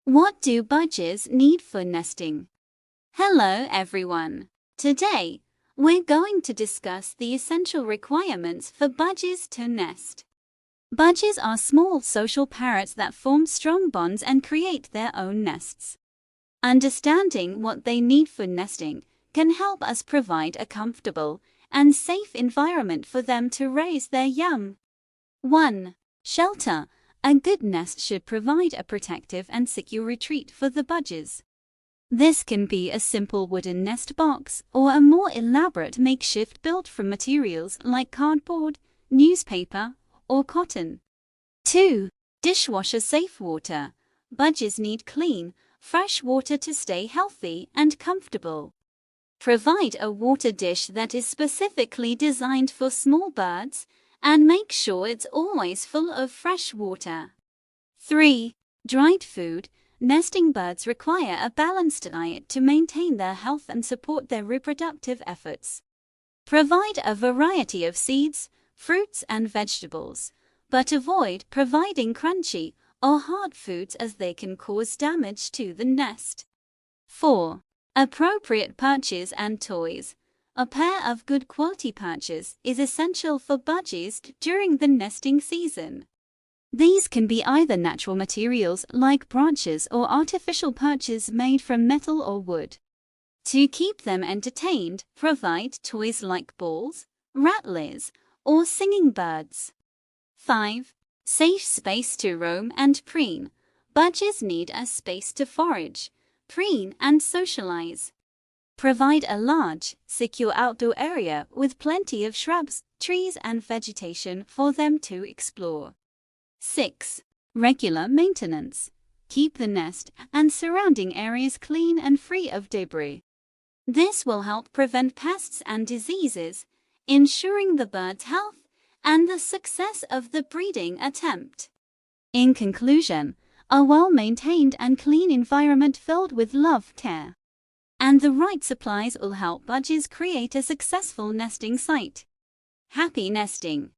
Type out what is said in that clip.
What do budgies need for nesting? Hello everyone. Today, we're going to discuss the essential requirements for budgies to nest. Budgies are small social parrots that form strong bonds and create their own nests. Understanding what they need for nesting can help us provide a comfortable and safe environment for them to raise their young. 1. Shelter. A good nest should provide a protective and secure retreat for the budgies. This can be a simple wooden nest box or a more elaborate makeshift built from materials like cardboard, newspaper, or cotton. 2. Dishwasher-safe water. Budgies need clean, fresh water to stay healthy and comfortable. Provide a water dish that is specifically designed for small birds and make sure it's always full of fresh water. 3. Dried food. Nesting birds require a balanced diet to maintain their health and support their reproductive efforts. Provide a variety of seeds, fruits, and vegetables, but avoid providing crunchy or hard foods as they can cause damage to the nest. 4. Appropriate perches and toys. A pair of good quality perches is essential for budgies during the nesting season. These can be either natural materials like branches or artificial perches made from metal or wood. To keep them entertained, provide toys like balls, rattlers, or singing birds. 5. Safe space to roam and preen. Budgies need a space to forage, preen, and socialize. Provide a large, secure outdoor area with plenty of shrubs, trees, and vegetation for them to explore. 6. Regular maintenance. Keep the nest and surrounding areas clean and free of debris. This will help prevent pests and diseases, ensuring the bird's health and the success of the breeding attempt. In conclusion, a well-maintained and clean environment filled with love, care, and the right supplies will help budgies create a successful nesting site. Happy nesting!